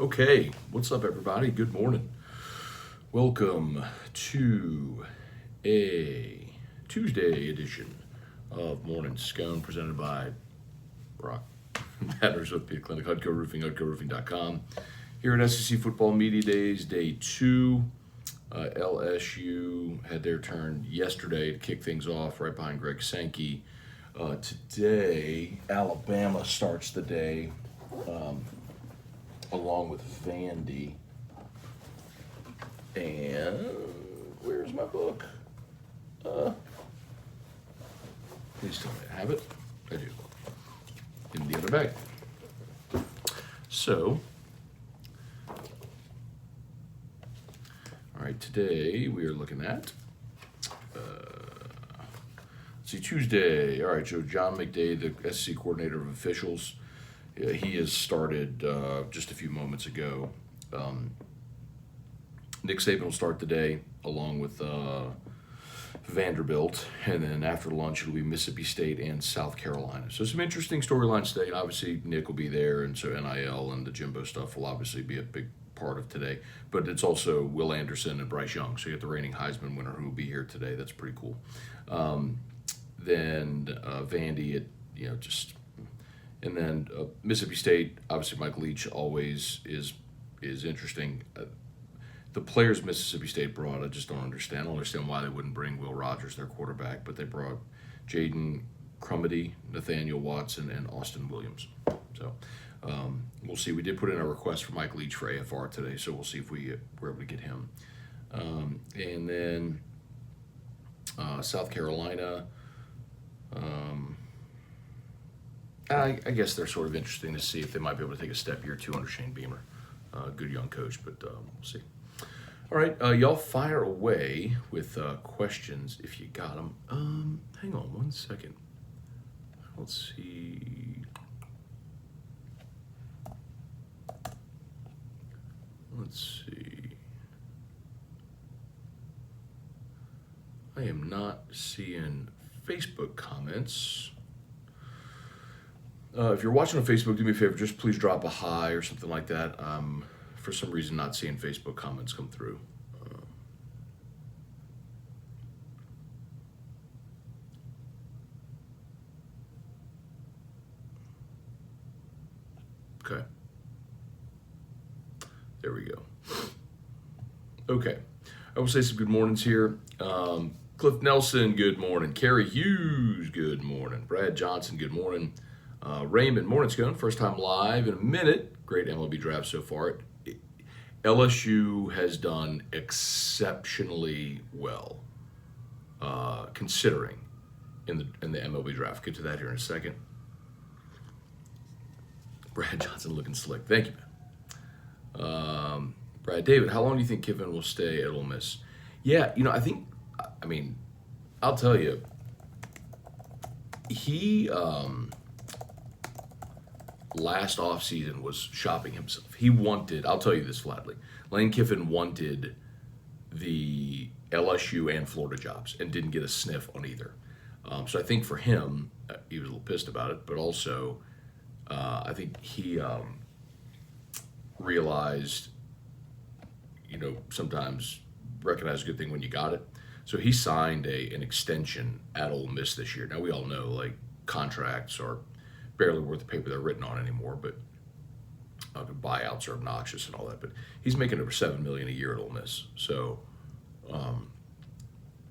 Okay, what's up, everybody? Good morning. Welcome to a Tuesday edition of Morning Scone presented by Rock Matters Orthopedic Clinic, Hudco Roofing, HudcoRoofing.com. Here at SEC Football Media Days, day 2. LSU had their turn yesterday to kick things off right behind Greg Sankey. Today, Alabama starts the day along with Vandy. And where's my book? Please tell me I have it. I do. In the other bag. So, all right, today we are looking at, let's see, Tuesday. All right, so John McDay, the SEC coordinator of officials, he has started just a few moments ago. Nick Saban will start the day along with Vanderbilt, and then after lunch it'll be Mississippi State and South Carolina. So some interesting storylines today. Obviously Nick will be there, and so NIL and the Jimbo stuff will obviously be a big part of today. But it's also Will Anderson and Bryce Young. So you have the reigning Heisman winner who will be here today. That's pretty cool. Then Vandy, and then Mississippi State. Obviously Mike Leach always is interesting. The players Mississippi State brought, I just don't understand. I don't understand why they wouldn't bring Will Rogers, their quarterback, but they brought Jaden Crumedy, Nathaniel Watson, and Austin Williams. So we'll see. We did put in a request for Mike Leach for AFR today, so we'll see if we're able to get him. And then South Carolina, I guess they're sort of interesting to see if they might be able to take a step year 2 under Shane Beamer. Good young coach, but we'll see. All right, y'all fire away with questions if you got them. Hang on one second. Let's see. I am not seeing Facebook comments. If you're watching on Facebook, do me a favor, just please drop a hi or something like that. For some reason, not seeing Facebook comments come through. Okay. There we go. Okay. I will say some good mornings here. Cliff Nelson, good morning. Kerry Hughes, good morning. Brad Johnson, good morning. Raymond, morning, Scone. First time live in a minute. Great MLB draft so far. LSU has done exceptionally well, considering in the MLB draft. Get to that here in a second. Brad Johnson looking slick. Thank you, man. Brad David, how long do you think Kiffin will stay at Ole Miss? Yeah, I'll tell you, he last offseason was shopping himself. He wanted, I'll tell you this flatly, Lane Kiffin wanted the LSU and Florida jobs and didn't get a sniff on either. So I think for him, he was a little pissed about it, but also I think he realized, sometimes recognize a good thing when you got it. So he signed an extension at Ole Miss this year. Now we all know contracts are barely worth the paper they're written on anymore, but buyouts are obnoxious and all that. But he's making over $7 million a year at Ole Miss. So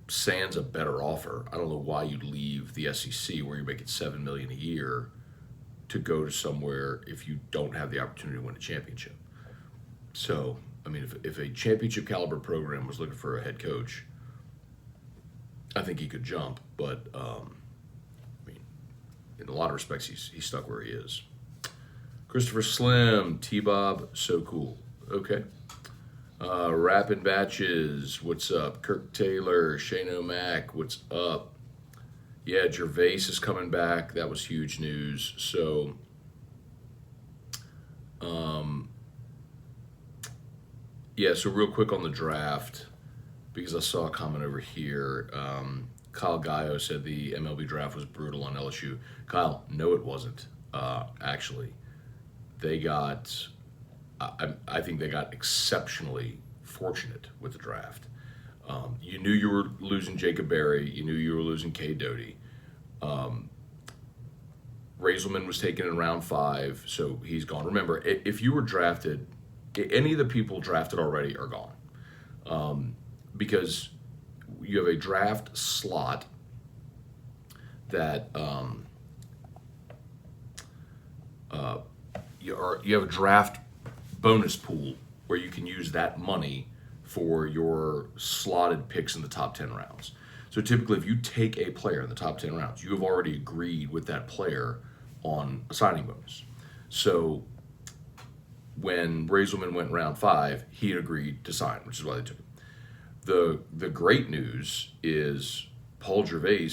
sans a better offer, I don't know why you'd leave the SEC where you're making $7 million a year to go to somewhere if you don't have the opportunity to win a championship. So, if a championship caliber program was looking for a head coach, I think he could jump, but in a lot of respects, he's stuck where he is. Christopher Slim, T-Bob, so cool. Okay. Rapping Batches, what's up? Kirk Taylor, Shane O'Mac, what's up? Yeah, Gervais is coming back. That was huge news. So, so real quick on the draft, because I saw a comment over here. Kyle Gallo said the MLB draft was brutal on LSU. Kyle, no, it wasn't. Actually, they got I think they got exceptionally fortunate with the draft. You knew you were losing Jacob Berry. You knew you were losing Kay Doty. Raiselman was taken in round 5, so he's gone. Remember, if you were drafted, any of the people drafted already are gone, because you have a draft slot that you have a draft bonus pool where you can use that money for your slotted picks in the top 10 rounds. So typically, if you take a player in the top 10 rounds, you have already agreed with that player on a signing bonus. So when Raiselman went round 5, he had agreed to sign, which is why they took him. The great news is Paul Gervais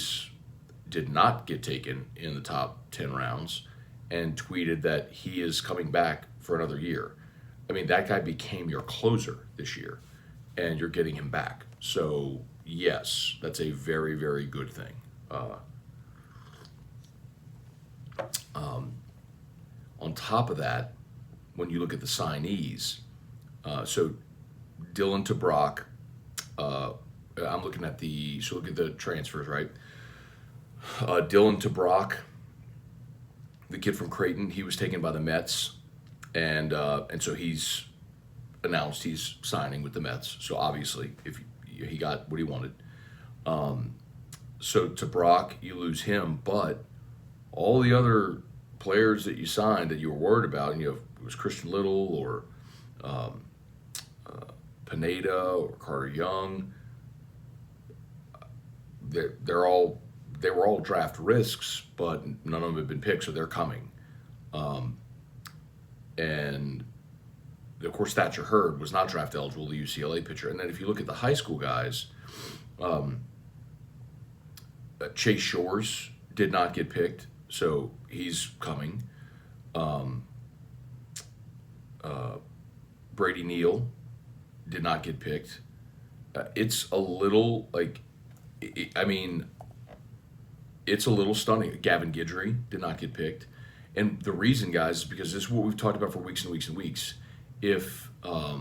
did not get taken in the top 10 rounds and tweeted that he is coming back for another year. I mean, that guy became your closer this year, and you're getting him back. So, yes, that's a very, very good thing. On top of that, when you look at the signees, so Dylan TeBrock, I'm looking at look at the transfers, right? Dylan TeBrock, the kid from Creighton, he was taken by the Mets, and so he's announced he's signing with the Mets. So obviously, if he got what he wanted, so TeBrock, you lose him, but all the other players that you signed that you were worried about, and it was Christian Little or Pineda or Carter Young. They were all draft risks, but none of them have been picked, so they're coming. And of course, Thatcher Hurd was not draft eligible, the UCLA pitcher. And then if you look at the high school guys, Chase Shores did not get picked, so he's coming. Brady Neal did not get picked. It's a little it's a little stunning. Gavin Guidry did not get picked. And the reason, guys, is because this is what we've talked about for weeks and weeks and weeks. If a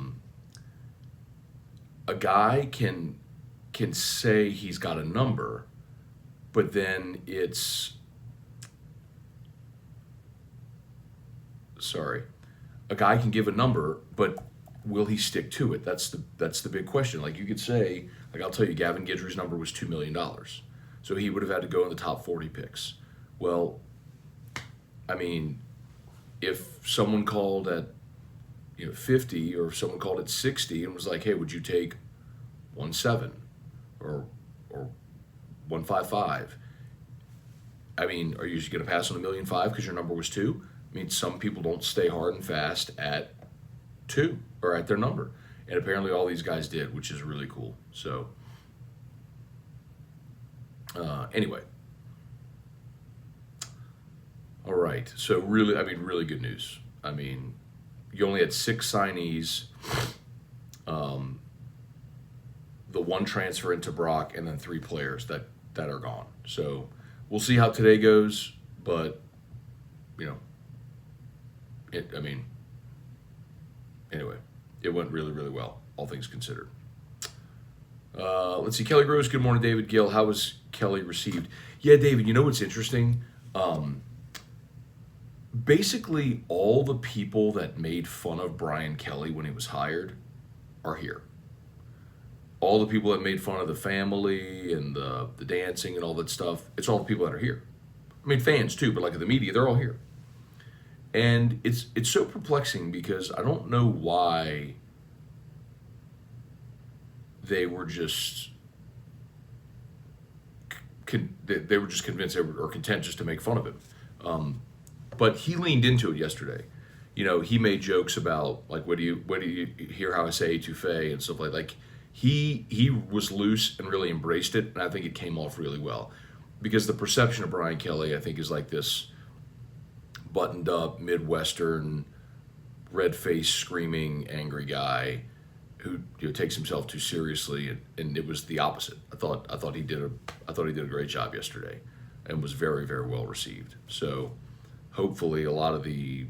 guy can say he's got a number, but then a guy can give a number, but will he stick to it? That's the big question. Like, you could say, I'll tell you, Gavin Guidry's number was $2 million. So he would have had to go in the top 40 picks. Well, I mean, if someone called at 50, or if someone called at 60 and was like, hey, would you take 1.7 or 1.55? I mean, are you just going to pass on $1.5 million because your number was 2? I mean, some people don't stay hard and fast at 2 or at their number. And apparently all these guys did, which is really cool. So, anyway. All right. So really good news. I mean, you only had 6 signees, the 1 transfer into Brock, and then 3 players that are gone. So we'll see how today goes, but anyway, it went really, really well, all things considered. Let's see. Kelly Gross, good morning, David Gill. How was Kelly received? Yeah, David, you know what's interesting? Basically, all the people that made fun of Brian Kelly when he was hired are here. All the people that made fun of the family and the dancing and all that stuff, it's all the people that are here. I mean, fans too, but like the media, they're all here. And it's so perplexing because I don't know why they were just convinced or content just to make fun of him. But he leaned into it yesterday. He made jokes about like, what do you hear how I say etouffee and stuff like that. Like he was loose and really embraced it, and I think it came off really well. Because the perception of Brian Kelly, I think, is like this buttoned up Midwestern, red-faced, screaming, angry guy who takes himself too seriously, and it was the opposite. I thought he did a great job yesterday, and was very, very well received. So hopefully a lot of the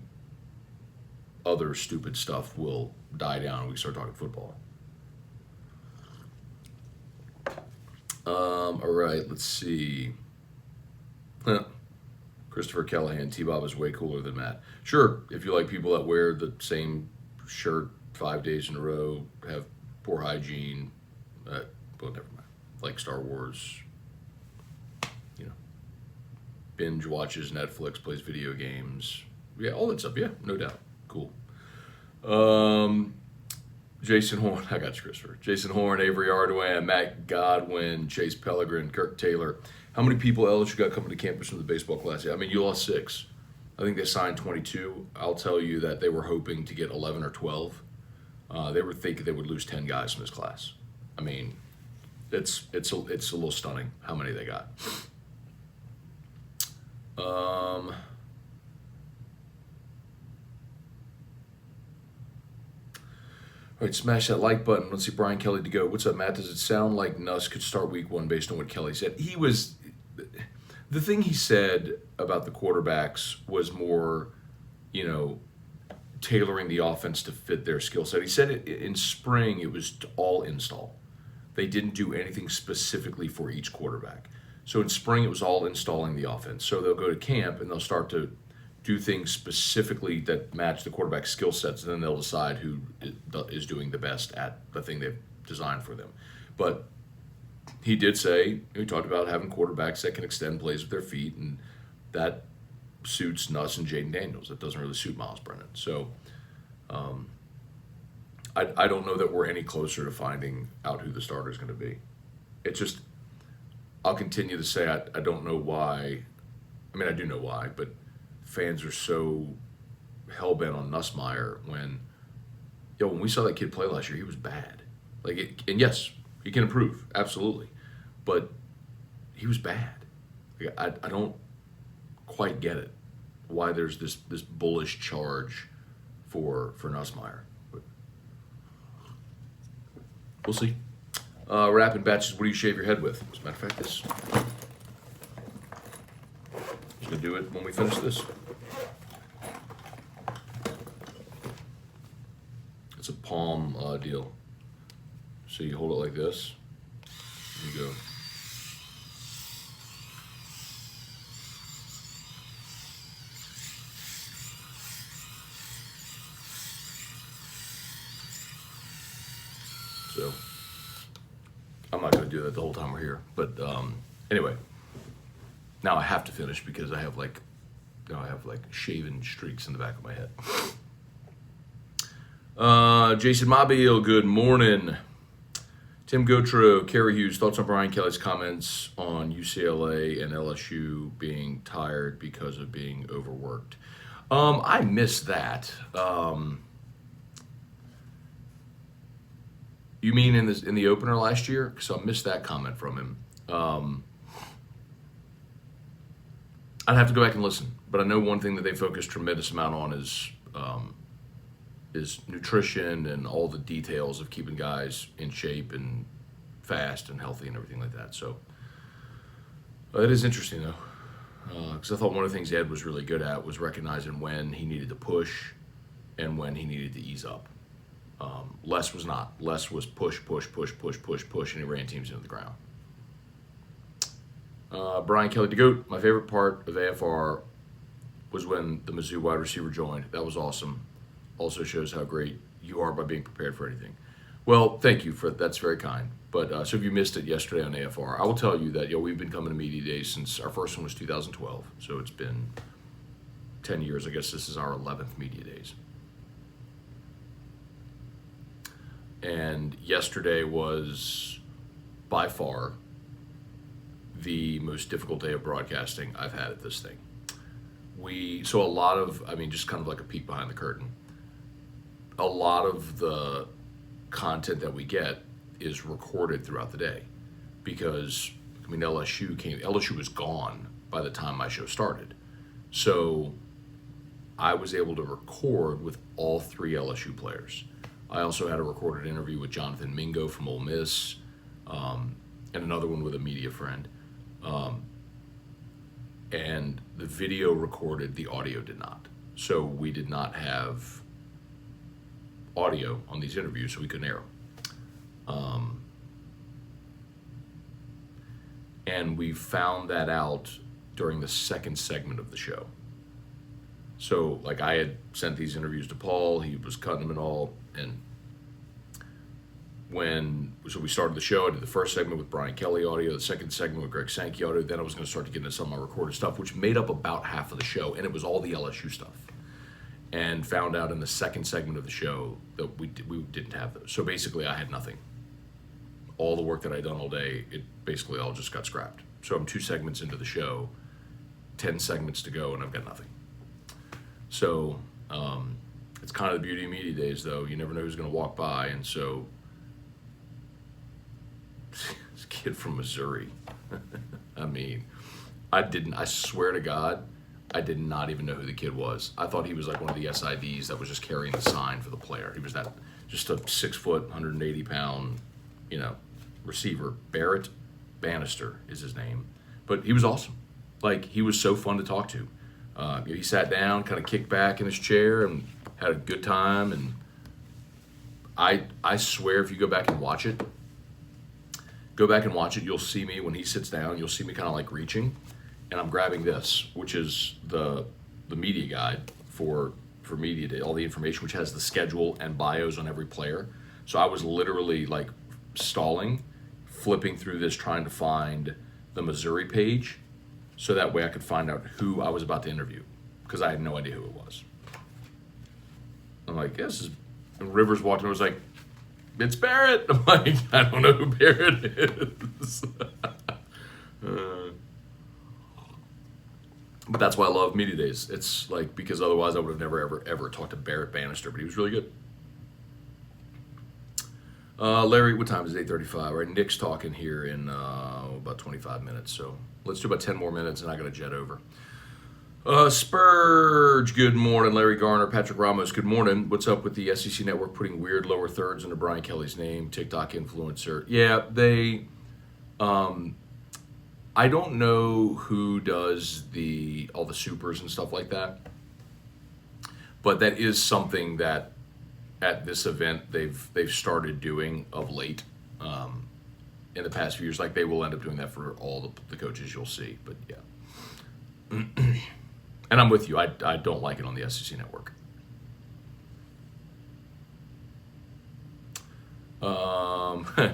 other stupid stuff will die down and we start talking football. All right, let's see. Christopher Callahan, T-Bob is way cooler than Matt. Sure, if you like people that wear the same shirt 5 days in a row, have poor hygiene, well, never mind. Like Star Wars, binge watches Netflix, plays video games. Yeah, all that stuff. Yeah, no doubt. Cool. Jason Horn, I got you, Christopher. Jason Horn, Avery Ardoin, Matt Godwin, Chase Pellegrin, Kirk Taylor. How many people else you got coming to campus from the baseball class? I mean, you lost 6. I think they signed 22. I'll tell you that they were hoping to get 11 or 12. They were thinking they would lose 10 guys from this class. I mean, it's a little stunning how many they got. All right, smash that like button. Let's see Brian Kelly to go. What's up, Matt? Does it sound like Nuss could start week 1 based on what Kelly said? The thing he said about the quarterbacks was more, tailoring the offense to fit their skill set. He said it in spring, it was all install. They didn't do anything specifically for each quarterback. So in spring, it was all installing the offense. So they'll go to camp and they'll start to do things specifically that match the quarterback's skill sets, and then they'll decide who is doing the best at the thing they've designed for them. But he did say, he talked about having quarterbacks that can extend plays with their feet, and that suits Nuss and Jaden Daniels. That doesn't really suit Miles Brennan. So I don't know that we're any closer to finding out who the starter is going to be. It's just, I'll continue to say I don't know why. I mean, I do know why, but fans are so hell-bent on Nussmeier when we saw that kid play last year, he was bad. And yes, he can improve, absolutely. But he was bad. I don't quite get it, why there's this bullish charge for Nussmeier. But we'll see. Rapid batches, what do you shave your head with? As a matter of fact, this. Just going to do it when we finish this. It's a palm deal. So you hold it like this. You go. So I'm not going to do that the whole time we're here. But anyway, now I have to finish because I have shaven streaks in the back of my head. Jason Mobile, good morning. Tim Gautreau, Kerry Hughes, thoughts on Brian Kelly's comments on UCLA and LSU being tired because of being overworked. I missed that. You mean in the opener last year? Because I missed that comment from him. I'd have to go back and listen, but I know one thing that they focus tremendous amount on is nutrition and all the details of keeping guys in shape and fast and healthy and everything like that. So it is interesting though, because I thought one of the things Ed was really good at was recognizing when he needed to push and when he needed to ease up. Les was not. Les was push, and he ran teams into the ground. Brian Kelly DeGoat, my favorite part of AFR was when the Mizzou wide receiver joined. That was awesome. Also shows how great you are by being prepared for anything. Well, thank you that's very kind. But so if you missed it yesterday on AFR, I will tell you that we've been coming to media days since our first one was 2012. So it's been 10 years. I guess this is our 11th media days. And yesterday was by far the most difficult day of broadcasting I've had at this thing. So a lot of, just kind of like a peek behind the curtain, a lot of the content that we get is recorded throughout the day because, LSU was gone by the time my show started. So I was able to record with all 3 LSU players. I also had a recorded interview with Jonathan Mingo from Ole Miss, and another one with a media friend. And the video recorded, the audio did not. So we did not have audio on these interviews, so we couldn't air them. And we found that out during the second segment of the show. So, like, I had sent these interviews to Paul, he was cutting them and all, and so we started the show. I did the first segment with Brian Kelly audio, the second segment with Greg Sankey audio. Then I was going to start to get into some of my recorded stuff, which made up about half of the show, and it was all the LSU stuff. And found out in the second segment of the show that we didn't have those. So basically, I had nothing. All the work that I'd done all day, it basically all just got scrapped. So I'm 2 segments into the show, 10 segments to go, and I've got nothing. So it's kind of the beauty of media days, though. You never know who's going to walk by, and so this kid from Missouri. I mean, I swear to God, I did not even know who the kid was. I thought he was like one of the SIDs that was just carrying the sign for the player. He was just a 6 foot, 180 pound, receiver. Barrett Bannister is his name. But he was awesome. Like, he was so fun to talk to. He sat down, kind of kicked back in his chair and had a good time. And I swear, if you go back and watch it, you'll see me when he sits down, you'll see me kind of like reaching, and I'm grabbing this, which is the media guide for media day, all the information, which has the schedule and bios on every player. So I was literally like stalling, flipping through this, trying to find the Missouri page, so that way I could find out who I was about to interview, because I had no idea who it was. I'm like, yes, and Rivers walked in and was like, it's Barrett. I'm like, I don't know who Barrett is. But that's why I love media days. It's like, because otherwise I would have never, ever talked to Barrett Bannister, but he was really good. Larry, what time is it? 8:35, right? Nick's talking here in about 25 minutes, so let's do about 10 more minutes, and I got to jet over. Spurge, good morning. Larry Garner, Patrick Ramos, good morning. What's up with the SEC Network putting weird lower thirds under Brian Kelly's name? TikTok influencer. Yeah, they... I don't know who does all the supers and stuff like that, but that is something that at this event they've started doing of late in the past few years. Like, they will end up doing that for all the coaches you'll see, but yeah. And I'm with you. I don't like it on the SEC Network.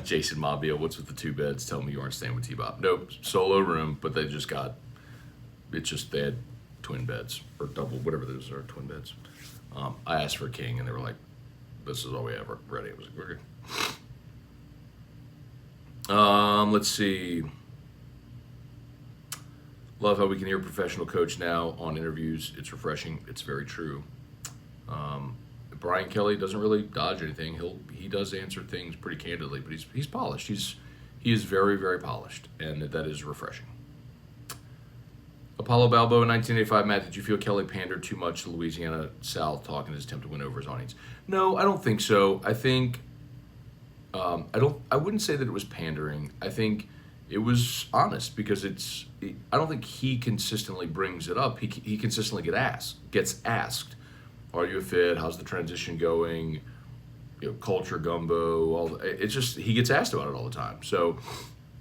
Jason Mabio, what's with the 2 beds? Tell me you aren't staying with T-Bob. Nope, solo room, but they had twin beds, or double, whatever those are, twin beds. I asked for a king, and they were like, this is all we have ready. I was like, okay. Let's see. Love how we can hear a professional coach now on interviews. It's refreshing. It's very true. Brian Kelly doesn't really dodge anything. He does answer things pretty candidly, but he's polished. He is very, very polished, and that is refreshing. Apollo Balboa, 1985. Matt, did you feel Kelly pandered too much to Louisiana South talking his attempt to win over his audience? No, I don't think so. I think I wouldn't say that it was pandering. I think it was honest, because I don't think he consistently brings it up. He consistently gets asked, are you a fit? How's the transition going? Culture gumbo. It's just, he gets asked about it all the time. So,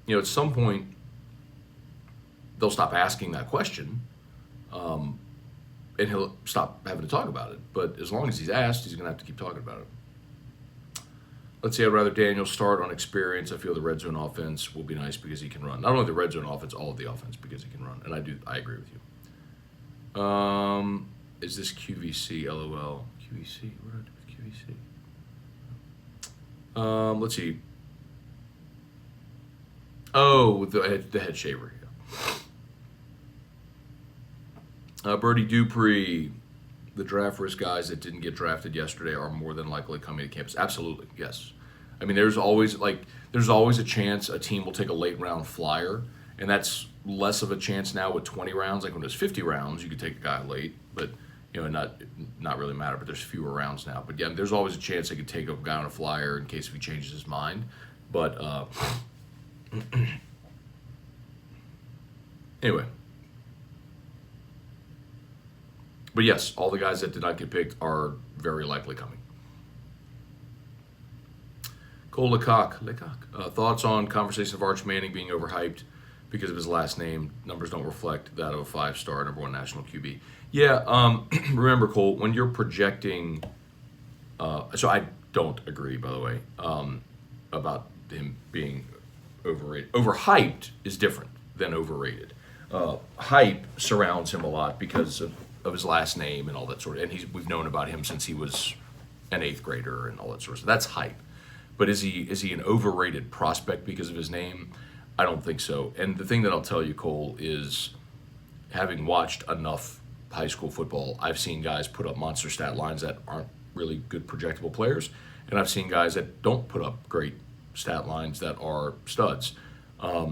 at some point, they'll stop asking that question, and he'll stop having to talk about it. But as long as he's asked, he's going to have to keep talking about it. Let's see, I'd rather Daniel start on experience. I feel the red zone offense will be nice because he can run. Not only the red zone offense, all of the offense, because he can run. And I agree with you. Is this QVC? LOL. QVC? What did I do with QVC? Let's see. Oh, the head shaver. Yeah. Birdie Dupree. The draft risk guys that didn't get drafted yesterday are more than likely coming to campus. Absolutely, yes. I mean, there's always a chance a team will take a late round flyer, and that's less of a chance now with 20 rounds. Like when there's 50 rounds, you could take a guy late, but not really matter. But there's fewer rounds now. But yeah, there's always a chance they could take a guy on a flyer in case if he changes his mind. But anyway. But yes, all the guys that did not get picked are very likely coming. Cole Lecoq. Thoughts on conversation of Arch Manning being overhyped because of his last name? Numbers don't reflect that of a 5-star number 1 national QB. Yeah, remember, Cole, when you're projecting, so I don't agree, by the way, about him being overrated. Overhyped is different than overrated. Hype surrounds him a lot because of his last name and all that sort of, and we've known about him since he was an 8th grader and all that sort of stuff. That's hype. But is he an overrated prospect because of his name? I don't think so. And the thing that I'll tell you, Cole, is having watched enough high school football, I've seen guys put up monster stat lines that aren't really good projectable players, and I've seen guys that don't put up great stat lines that are studs. I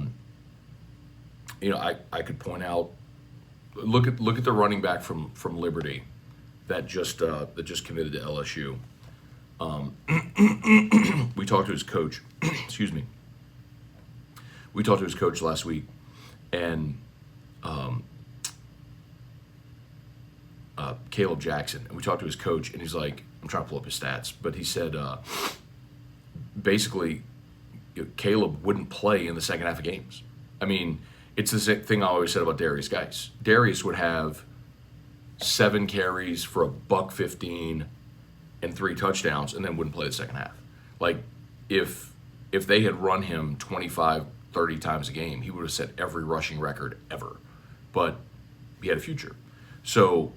could point out, look at the running back from Liberty that just committed to LSU. We talked to his coach. Excuse me. We talked to his coach last week, and Caleb Jackson. And we talked to his coach, and he's like, I'm trying to pull up his stats, but he said basically Caleb wouldn't play in the second half of games. I mean, it's the same thing I always said about Darius Geis. Darius would have 7 carries for $115 and 3 touchdowns, and then wouldn't play the second half. Like, if they had run him 25, 30 times a game, he would have set every rushing record ever. But he had a future. So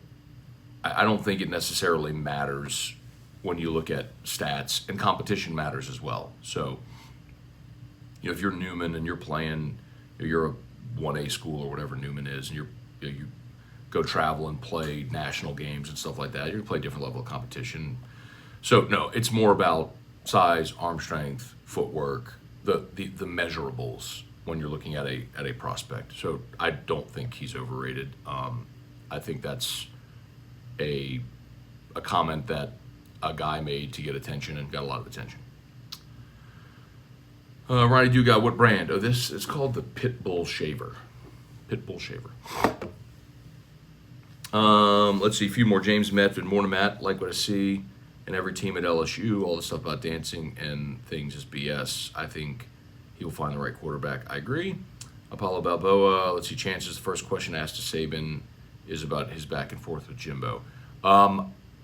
I don't think it necessarily matters when you look at stats, and competition matters as well. So, if you're Newman and you're playing, you're a 1A school or whatever Newman is, and you go travel and play national games and stuff like that, you're going to play a different level of competition. So, no, it's more about size, arm strength, footwork, the measurables when you're looking at a prospect. So I don't think he's overrated. I think that's a comment that a guy made to get attention and got a lot of attention. Ronnie Dugas, what brand? Oh, this is called the Pitbull Shaver. Pitbull Shaver. Let's see, a few more. James Medford, morning Matt, like what I see in every team at LSU, all the stuff about dancing and things is BS. I think he will find the right quarterback. I agree. Apollo Balboa, let's see, chances. The first question asked to Saban is about his back and forth with Jimbo.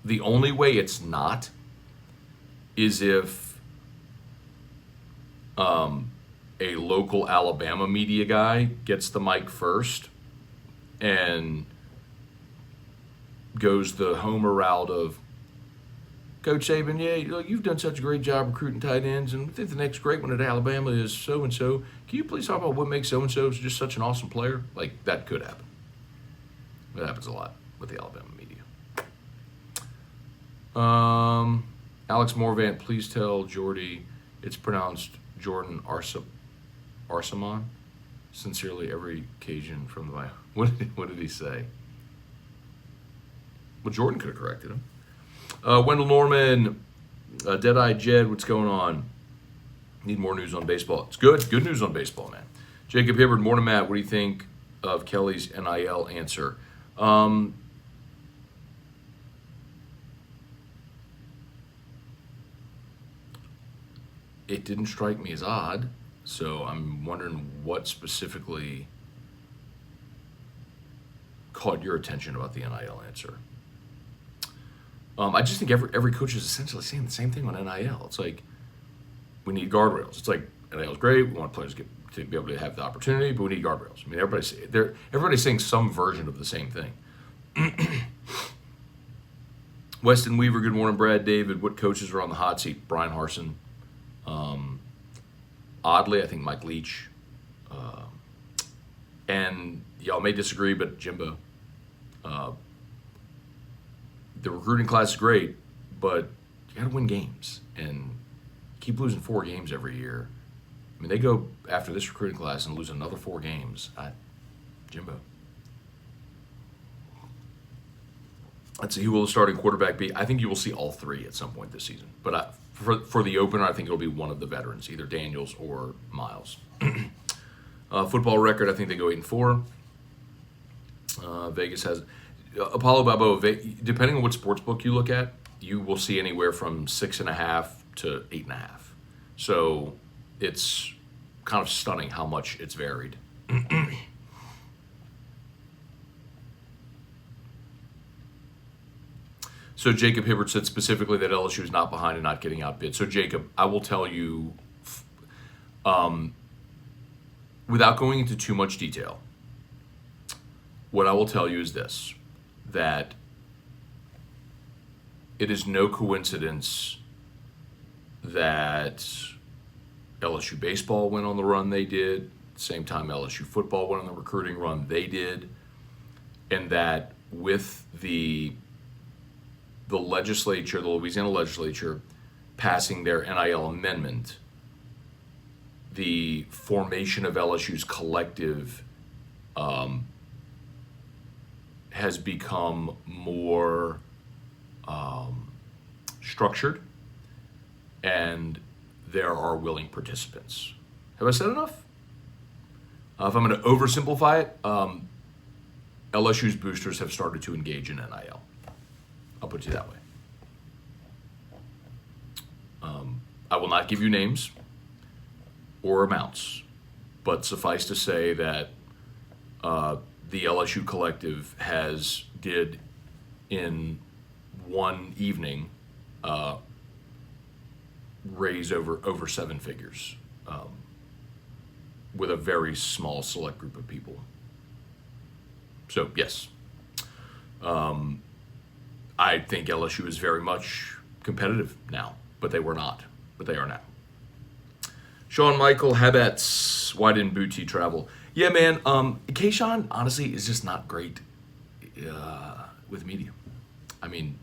The only way it's not is if a local Alabama media guy gets the mic first and goes the homer route of, Coach Saban, yeah, you've done such a great job recruiting tight ends, and I think the next great one at Alabama is so-and-so. Can you please talk about what makes so-and-so just such an awesome player? Like, that could happen. That happens a lot with the Alabama media. Alex Morvant, please tell Jordy it's pronounced Jordan Arsaman. Sincerely, every Cajun from the Bible. What did he say? Well, Jordan could have corrected him. Wendell Norman, Deadeye Jed, what's going on? Need more news on baseball. It's good. Good news on baseball, man. Jacob Hibbard, morning Matt, what do you think of Kelly's NIL answer? It didn't strike me as odd, so I'm wondering what specifically caught your attention about the NIL answer. I just think every coach is essentially saying the same thing on NIL. It's like, we need guardrails. It's like, NIL is great. We want players to be able to have the opportunity, but we need guardrails. I mean, everybody's saying some version of the same thing. Weston Weaver, good morning, Brad. David, what coaches are on the hot seat? Brian Harsin. Oddly, I think Mike Leach. And y'all may disagree, but Jimbo. The recruiting class is great, but you got to win games. And keep losing 4 games every year. I mean, they go after this recruiting class and lose another 4 games. Jimbo. Let's see, who will the starting quarterback be? I think you will see all 3 at some point this season. But for the opener, I think it'll be one of the veterans, either Daniels or Miles. Football record, I think they go 8-4. Vegas has Apollo Balboa. Depending on what sports book you look at, you will see anywhere from 6.5 to 8.5. So it's kind of stunning how much it's varied. So Jacob Hibbert said specifically that LSU is not behind and not getting outbid. So Jacob, I will tell you, without going into too much detail, what I will tell you is this, that it is no coincidence that LSU baseball went on the run they did, same time LSU football went on the recruiting run they did, and that with the legislature, the Louisiana legislature, passing their NIL amendment, the formation of LSU's collective has become more structured, and there are willing participants. Have I said enough? If I'm going to oversimplify it, LSU's boosters have started to engage in NIL. I'll put it that way. I will not give you names or amounts, but suffice to say that the LSU collective did in one evening raise over seven figures with a very small select group of people. So yes. I think LSU is very much competitive now, but they were not. But they are now. Sean Michael Habets, why didn't Booty travel? Yeah, man. Kayshawn, honestly, is just not great with media. I mean,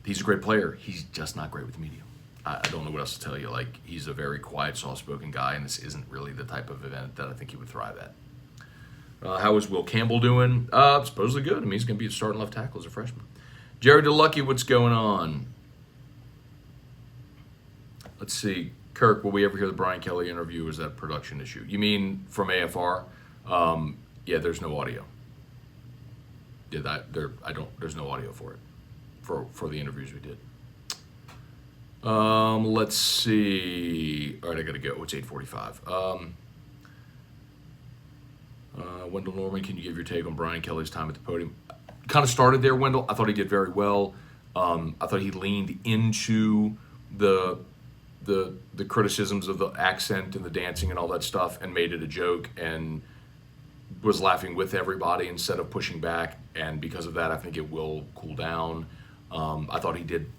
he's a great player. He's just not great with media. I don't know what else to tell you. Like, he's a very quiet, soft-spoken guy, and this isn't really the type of event that I think he would thrive at. How is Will Campbell doing? Supposedly good. I mean, he's going to be a starting left tackle as a freshman. Jared DeLucky, what's going on? Let's see. Kirk, will we ever hear the Brian Kelly interview? Or is that a production issue? You mean from AFR? Yeah, there's no audio. Yeah, there's no audio for it, for the interviews we did. Let's see. All right, I got to go. It's 8:45. Wendell Norman, can you give your take on Brian Kelly's time at the podium? Kind of started there, Wendell. I thought he did very well. I thought he leaned into the criticisms of the accent and the dancing and all that stuff and made it a joke and was laughing with everybody instead of pushing back. And because of that, I think it will cool down. I thought he did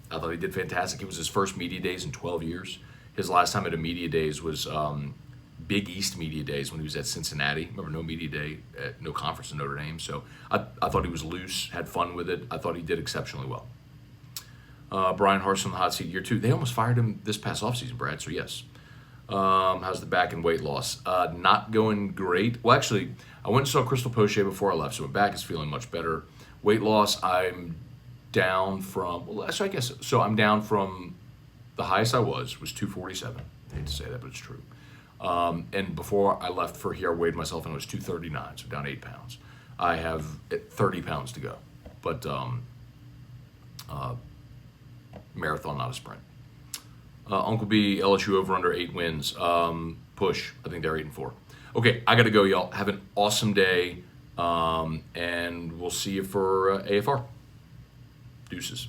fantastic. It was his first media days in 12 years. His last time at a media days was Big East Media Days when he was at Cincinnati. Remember, no media day, no conference in Notre Dame. So I thought he was loose, had fun with it. I thought he did exceptionally well. Brian Harsin on the hot seat year 2. They almost fired him this past offseason, Brad, so yes. How's the back and weight loss? Not going great. Well, actually, I went and saw Crystal Poche before I left, so my back is feeling much better. Weight loss, I'm down from, well, so I guess, so I'm down from the highest I was 247. I hate to say that, but it's true. And before I left for here, I weighed myself and it was 239, so down 8 pounds. I have 30 pounds to go, but marathon, not a sprint. Uncle B, LSU over under 8 wins. Push. I think they're 8-4. Okay, I got to go, y'all. Have an awesome day, and we'll see you for AFR. Deuces.